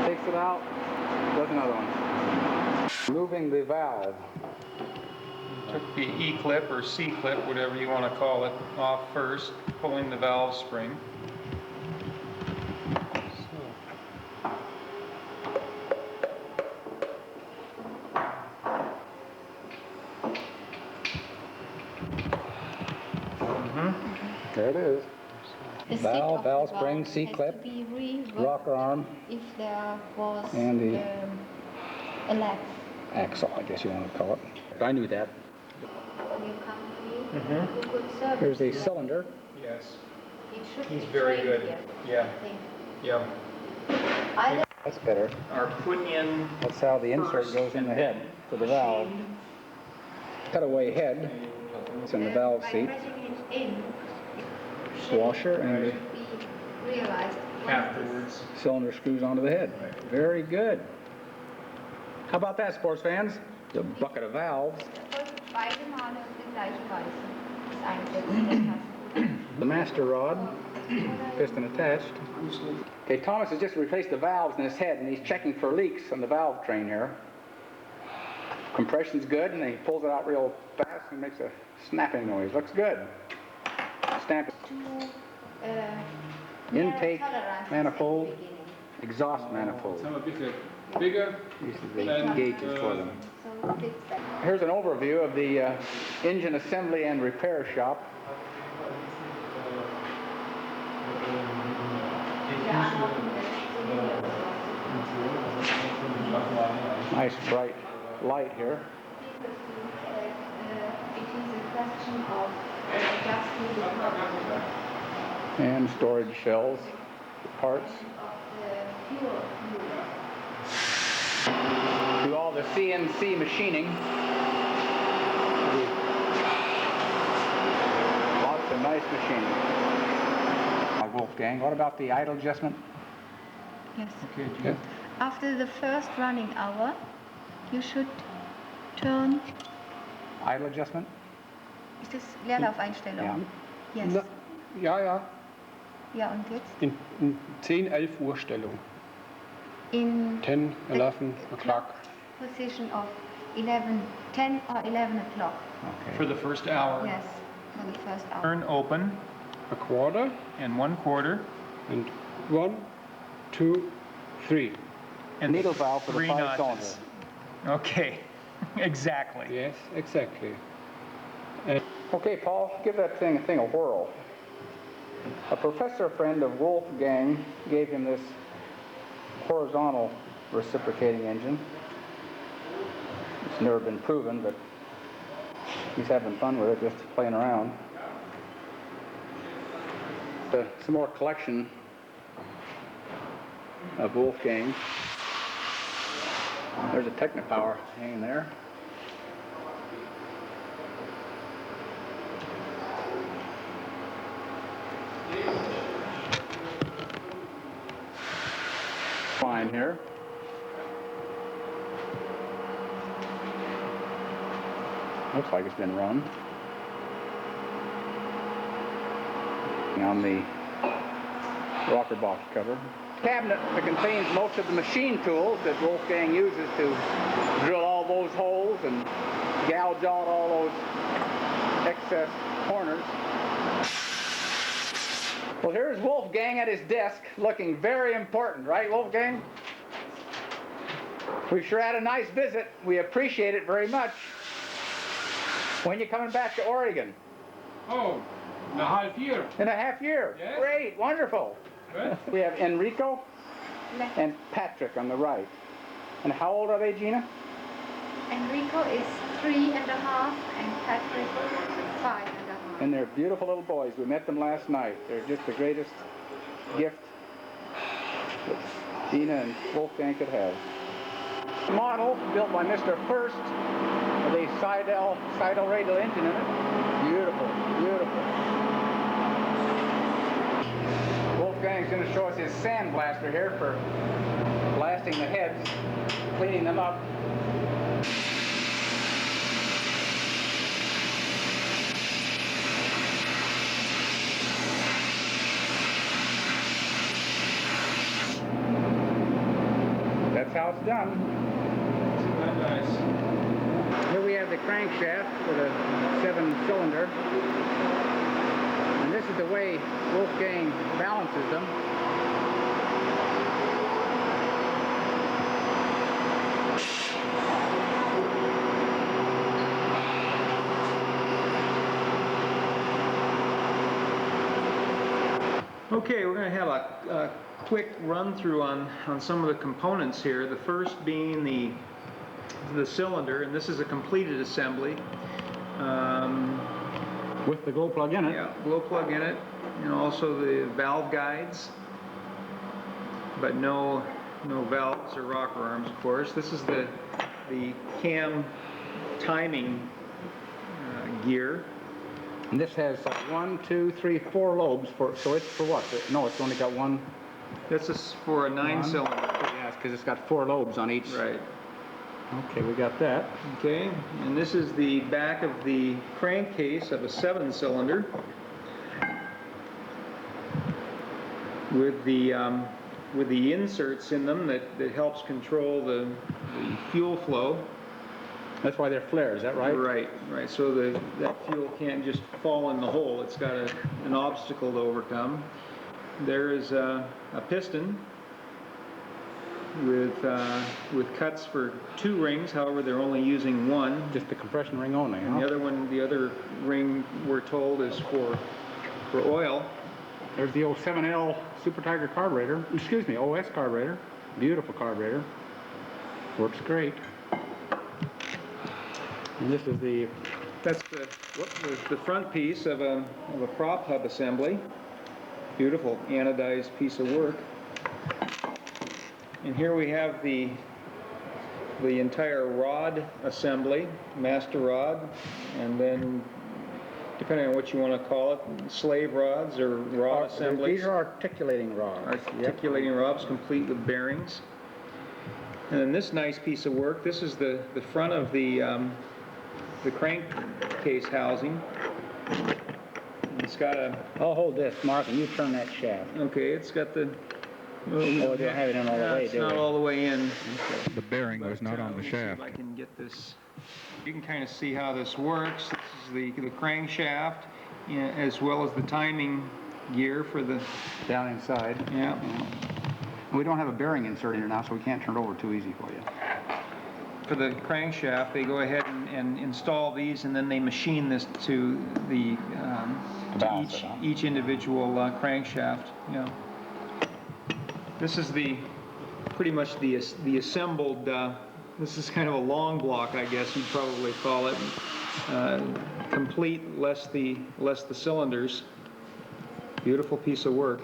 Takes it out, does another one. Moving the valve. Took the E-clip or C-clip, whatever you want to call it, off first, pulling the valve spring. There it is. Valve spring, C-clip, rocker arm, if there was and the a lag. axle, I guess you want to call it. I knew that. Here's the cylinder. Yes. It should He's be very trained good. here, Yeah. I think. Yeah. That's better. Are put in. That's how the insert first goes in the and head then for the valve. machined. Cutaway head. It's in the valve seat. By pressing it in, Washer and the be realized Afterwards. cylinder screws onto the head. Very good. How about that, sports fans? The bucket of valves. beide Male auf die gleiche Weise. Das Einsetzen der Tasten. The master rod, piston attached. Okay, Thomas has just replaced the valves in his head, and he's checking for leaks on the valve train here. Compression's good, and he pulls it out real fast and makes a snapping noise. Looks good. Stamp it. Intake manifold, exhaust manifold. Some a bit bigger. These are the gauges for them. So fix that. Here's an overview of the engine assembly and repair shop. Nice bright light here. It is a question of adjusting the power And storage shells, parts. of the fuel. Do all the CNC machining. Lots of nice machining. Wolfgang, what about the idle adjustment? Yes. Okay, Good. After the first running hour, you should turn. Idle adjustment? Ist das Leerlaufeinstellung? Ja. Yes. Ja, ja, Ja, und jetzt? in 10, 11 Uhr Stellung. In 10, the 11 o'clock. position of 11, 10 or 11 o'clock. Okay. for the first hour. Yes, for the first hour. Turn open A quarter and 1/4 and 1, 2, 3. and Needle valve for the 3 5 notches. cylinder. Okay, exactly. Yes, exactly. Okay, Paul, give that thing a whirl. A professor friend of Wolfgang gave him this horizontal reciprocating engine. It's never been proven, but he's having fun with it, just playing around. Some more collection of Wolfgang. There's a Technopower hanging there. Fine here. Looks like it's been run. On the rocker box cover. Cabinet that contains most of the machine tools that Wolfgang uses to drill all those holes and gouge out all those excess corners. Well, here's Wolfgang at his desk, looking very important, right, Wolfgang? We've sure had a nice visit. We appreciate it very much. When you coming back to Oregon? Oh, in a half year. In a half year. Yes. Great, wonderful. Good. We have Enrico Left. and Patrick on the right. And how old are they, Gina? Enrico is 3 and a half and Patrick 5 and a half. And they're beautiful little boys. We met them last night. They're just the greatest gift that Gina and Wolfgang could have. Model built by Mr. First with a Seidel radial engine in it. Beautiful, beautiful. Wolfgang's going to show us his sandblaster here for blasting the heads, cleaning them up. that's how it's done. Isn't that nice? Here we have the crankshaft with a 7-cylinder. And this is the way Wolfgang balances them. Okay, we're going to have a quick run through on some of the components here. The first being the cylinder, and this is a completed assembly. With the glow plug in it. Yeah, glow plug in it, and also the valve guides, but no valves or rocker arms, of course. This is the cam timing gear. And this has 1, 2, 3, 4 lobes for, so it's for what? No, it's only got one. This is for a 9-cylinder. Yes, because it's got 4 lobes on each. Right. Okay, we got that. Okay, and this is the back of the crankcase of a 7-cylinder with the inserts in them that helps control the fuel flow. That's why they're flares, is that right? Right. So that fuel can't just fall in the hole. It's got an obstacle to overcome. There is a piston with cuts for 2 rings. However, they're only using 1. Just the compression ring only, huh? And the other ring, we're told, is for oil. There's the old 7L Super Tiger carburetor. Excuse me, OS carburetor. Beautiful carburetor. Works great. And this is That's the front piece of a prop hub assembly. Beautiful anodized piece of work. And here we have the entire rod assembly, master rod, and then depending on what you want to call it, slave rods or rod assemblies. These are articulating rods. Articulating rods complete with bearings. And then this nice piece of work, this is the front of the crankcase housing. It's got a... I'll hold this, Mark, and you turn that shaft. Okay, it's got the... Oh, they don't have it in all the way, it's do not they? all the way in. The bearing was not on the Let me see shaft. if I can get this. You can kind of see how this works. This is the crankshaft, as well as the timing gear for the... Down inside. Yeah. We don't have a bearing insert in here now, so we can't turn it over too easy for you. For the crankshaft, they go ahead and install these, and then they machine this to the to each individual crankshaft. Yeah. This is pretty much the assembled. This is kind of a long block, I guess you'd probably call it. Complete, less the cylinders. Beautiful piece of work.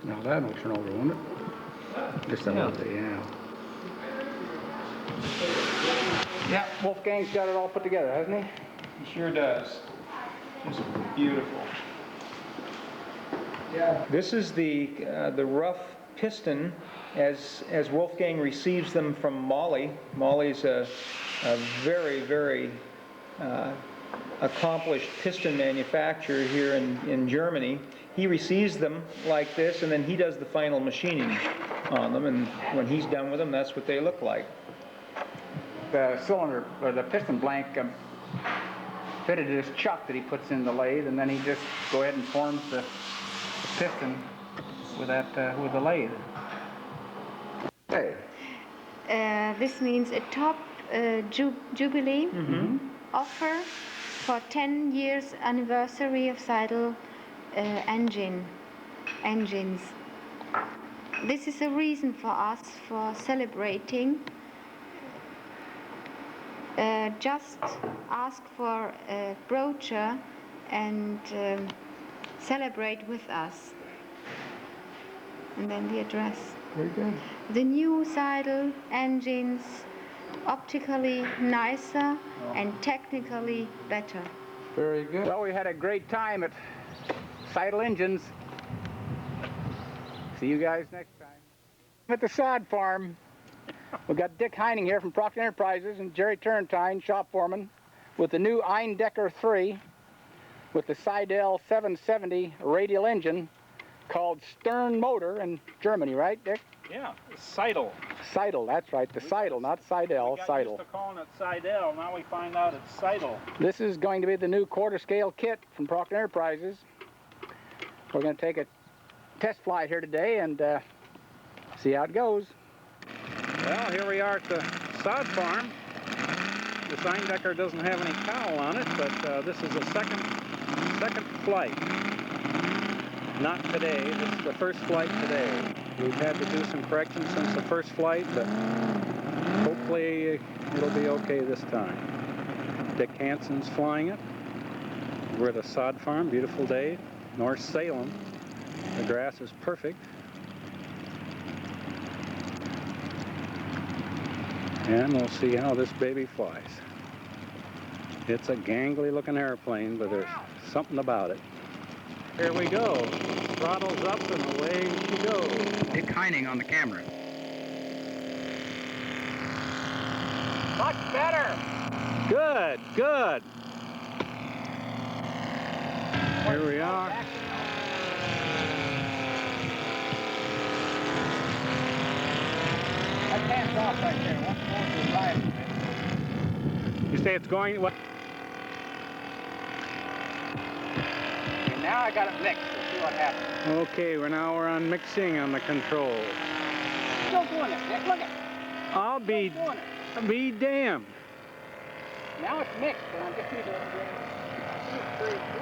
Now that'll turn over, won't it? Just a little bit, yeah. Yeah, Wolfgang's got it all put together, hasn't he? He sure does. Just beautiful. Yeah. This is the rough piston as Wolfgang receives them from Molly. Molly's a very, very accomplished piston manufacturer here in Germany. He receives them like this, and then he does the final machining on them, and when he's done with them, that's what they look like. The cylinder, or the piston blank, fitted to this chuck that he puts in the lathe, and then he just go ahead and forms the piston with the lathe. Hey. This means a top jubilee offer for 10 years anniversary of Seidel engines. This is a reason for us for celebrating. Just ask for a brochure and celebrate with us. And then the address. Very good. The new Seidel engines, optically nicer and technically better. Very good. Well, we had a great time at Seidel Engines. See you guys next time. At the sod farm, we've got Dick Heining here from Procter Enterprises and Jerry Turrentine, shop foreman, with the new Eindecker 3 with the Seidel 770 radial engine called Stern Motor in Germany, right, Dick? Yeah, Seidel. Seidel, that's right. The Seidel, not Seidel, We got Seidel. used to calling it Seidel. Now we find out it's Seidel. This is going to be the new quarter-scale kit from Procter Enterprises. We're going to take a test flight here today and see how it goes. Well, here we are at the sod farm. The Seindecker doesn't have any cowl on it, but this is the second flight. Not today. This is the first flight today. We've had to do some corrections since the first flight, but hopefully it'll be okay this time. Dick Hansen's flying it. We're at a sod farm, beautiful day, North Salem. The grass is perfect. And we'll see how this baby flies. It's a gangly looking airplane, but there's something about it. Here we go. Throttles up and away she goes. Dick Heining on the camera. Much better. Good, good. Here we are. That hands off right there. What's going to the right? You say it's going what? And now I got it mixed. We'll see what happens. Okay, we're on mixing on the controls. Still doing it, Dick. Look at it. I'll be Doing it. be damned. Now it's mixed, and I'm just need to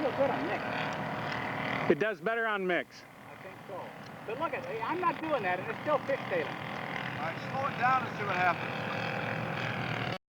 real good on mixed. It does better on mix. I think so. But look at it. I'm not doing that, and it's still fishtailing. All right, slow it down and see what happens.